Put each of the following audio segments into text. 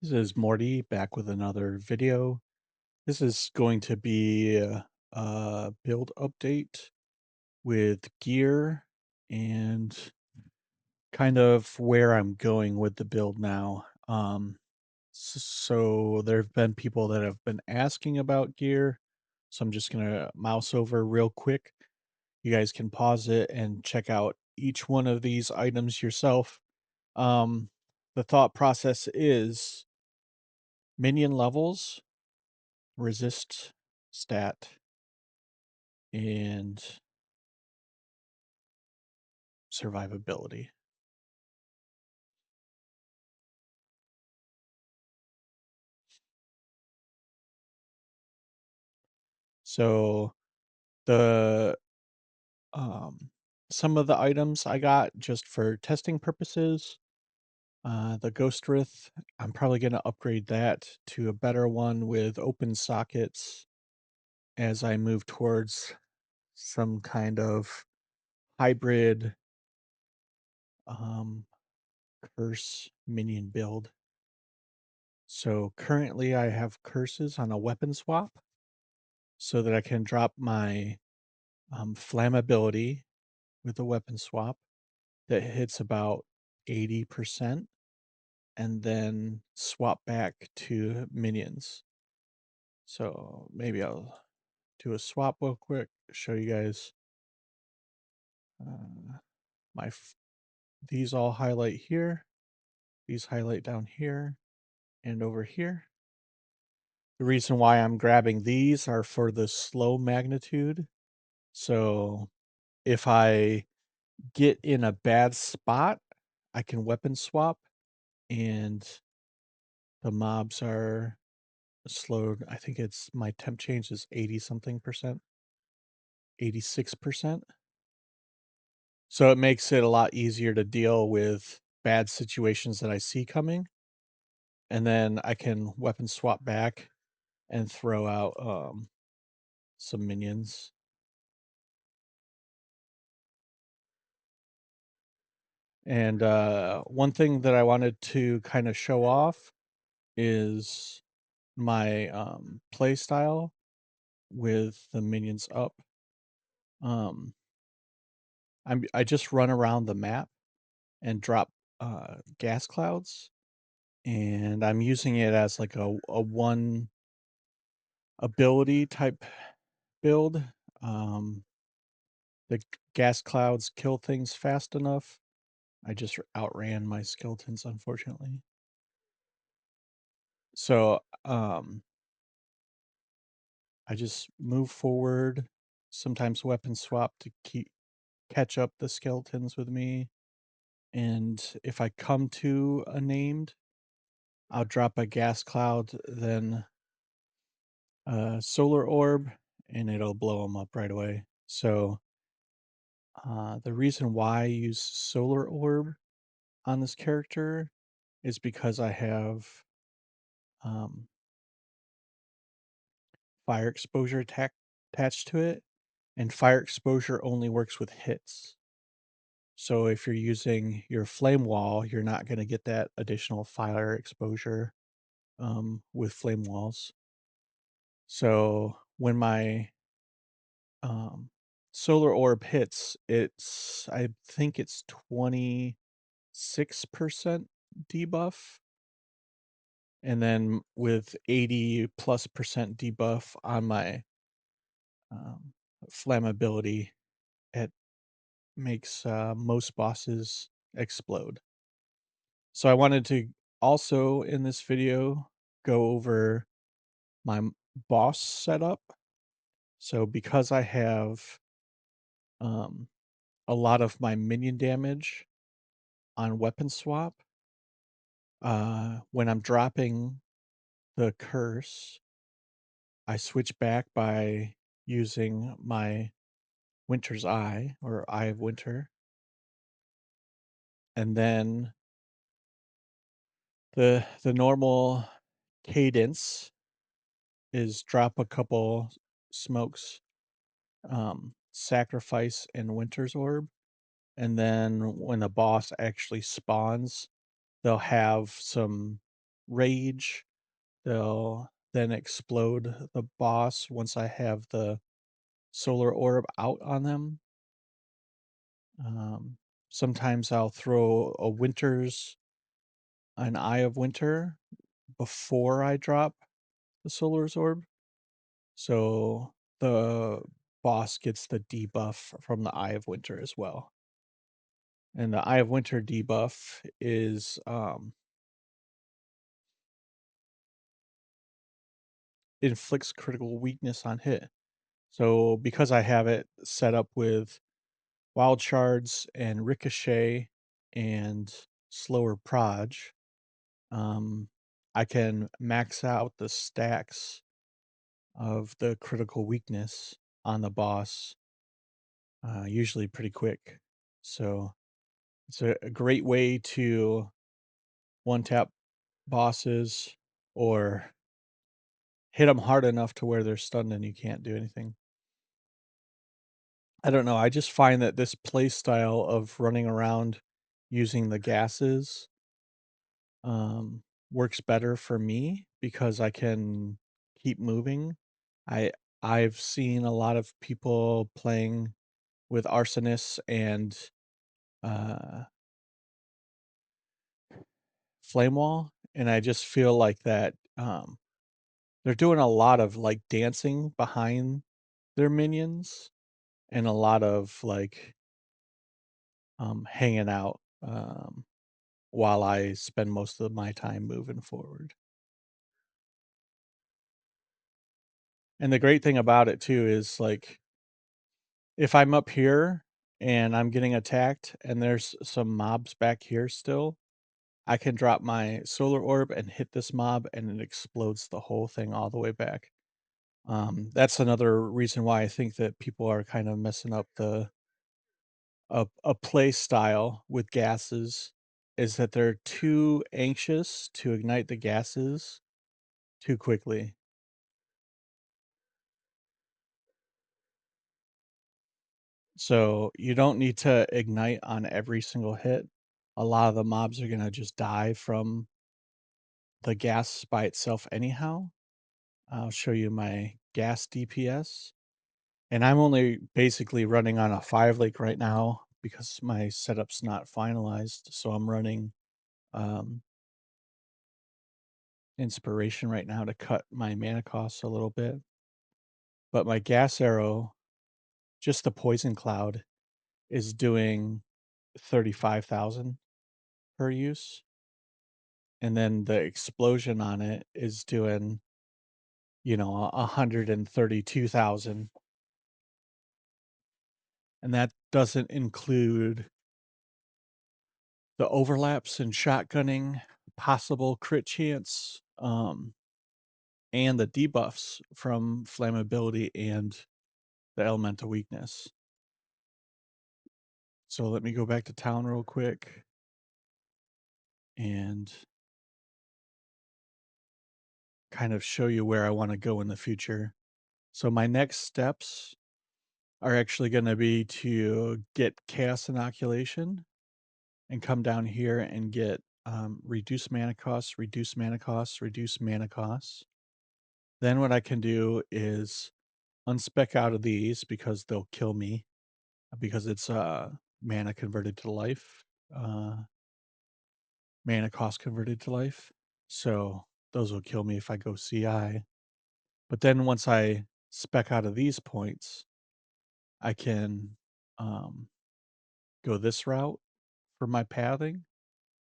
This is Morty back with another video. This is going to be a build update with gear and kind of where I'm going with the build now. So there have been people that have been asking about gear, so I'm just gonna mouse over real quick. You guys can pause it and check out each one of these items yourself. Um, the thought process is minion levels resist stat and survivability. So the um some of the items I got just for testing purposes, the Ghost Wraith, I'm probably gonna upgrade that to a better one with open sockets as I move towards some kind of hybrid um curse minion build. So currently I have curses on a weapon swap so that I can drop my flammability with a weapon swap that hits about 80% and then swap back to minions. So maybe I'll do a swap real quick, show you guys uh, my these all highlight here, these highlight down here and over here. The reason why I'm grabbing these are for the slow magnitude. So if I get in a bad spot, I can weapon swap and the mobs are slowed. I think it's my temp change is 80 something percent, 86%. So it makes it a lot easier to deal with bad situations that I see coming. And then I can weapon swap back and throw out some minions. And one thing that I wanted to kind of show off is my play style with the minions up. Um, I just run around the map and drop gas clouds, and I'm using it as like a one ability type build. Um, the gas clouds kill things fast enough. I just outran my skeletons, unfortunately. So I just move forward, sometimes weapon swap to keep catch up the skeletons with me. And if I come to a named, I'll drop a gas cloud, then a solar orb, and it'll blow them up right away. So the reason why I use solar orb on this character is because I have um, fire exposure attached to it, and fire exposure only works with hits. So if you're using your flame wall, you're not going to get that additional fire exposure with flame walls. So when my solar orb hits, I think it's 26% debuff. And then with 80 plus percent debuff on my um, flammability, it makes most bosses explode. So I wanted to also in this video go over my boss setup. So because I have um, a lot of my minion damage on weapon swap, when I'm dropping the curse, I switch back by using my Winter's Eye or Eye of Winter. And then the normal cadence is drop a couple smokes, sacrifice and Winter's Orb. And then when the boss actually spawns, they'll have some rage. They'll then explode the boss once I have the solar orb out on them. Um, Sometimes I'll throw an Eye of Winter before I drop the solar's orb. So the boss gets the debuff from the Eye of Winter as well. And the Eye of Winter debuff is inflicts critical weakness on hit. So because I have it set up with wild shards and ricochet and slower proj, um, I can max out the stacks of the critical weakness on the boss, usually pretty quick. So it's a great way to one tap bosses or hit them hard enough to where they're stunned and you can't do anything. I don't know, I just find that this play style of running around using the gases, um, works better for me because I can keep moving. I I've seen a lot of people playing with arsonists and, uh, flame wall, and I just feel like that, they're doing a lot of, like, dancing behind their minions and a lot of, like, hanging out, while I spend most of my time moving forward. And the great thing about it too is, like, if I'm up here and I'm getting attacked and there's some mobs back here still, I can drop my solar orb and hit this mob and it explodes the whole thing all the way back. That's another reason why I think that people are kind of messing up a play style with gases is that they're too anxious to ignite the gases too quickly. So you don't need to ignite on every single hit. A lot of the mobs are gonna just die from the gas by itself anyhow. I'll show you my gas DPS. And I'm only basically running on a 5 lake right now because my setup's not finalized. So I'm running um, inspiration right now to cut my mana costs a little bit. But my gas arrow, just the poison cloud, is doing 35,000 per use. And then the explosion on it is doing, 132,000. And that doesn't include the overlaps and shotgunning, possible crit chance, and the debuffs from flammability and the elemental weakness. So let me go back to town real quick and kind of show you where I want to go in the future. So my next steps are actually going to be to get chaos inoculation and come down here and get reduce mana costs, reduce mana costs, reduce mana costs. Then what I can do is unspec out of these because they'll kill me because it's mana converted to life, uh, mana cost converted to life. So those will kill me if I go CI. But then once I spec out of these points, I can go this route for my pathing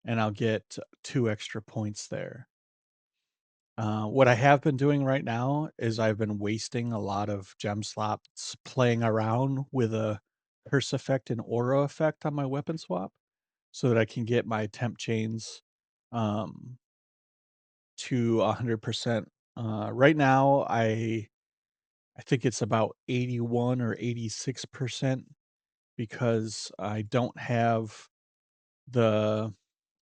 and I'll get 2 extra points there. What I have been doing right now is I've been wasting a lot of gem slots playing around with a curse effect and aura effect on my weapon swap so that I can get my temp chains um, to 100%. Right now, I think it's about 81 or 86% because I don't have the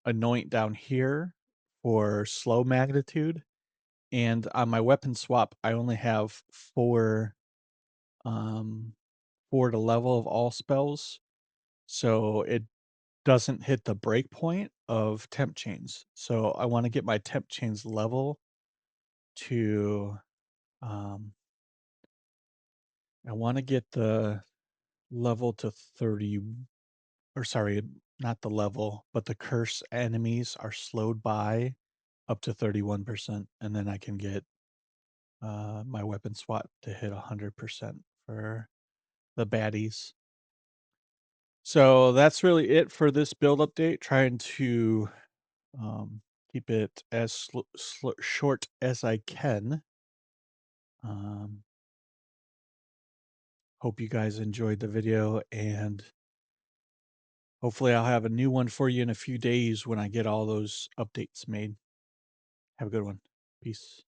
anoint down here for slow magnitude. And on my weapon swap, I only have 4, 4 to level of all spells, so it doesn't hit the break point of temp chains. So I wanna get my temp chains level to, um I wanna get the level to 30, or sorry, not the level, but the curse enemies are slowed by up to 31%, and then I can get, my weapon swap to hit 100% for the baddies. So that's really it for this build update, trying to, keep it as short as I can. Um, Hope you guys enjoyed the video, and hopefully I'll have a new one for you in a few days when I get all those updates made. Have a good one. Peace.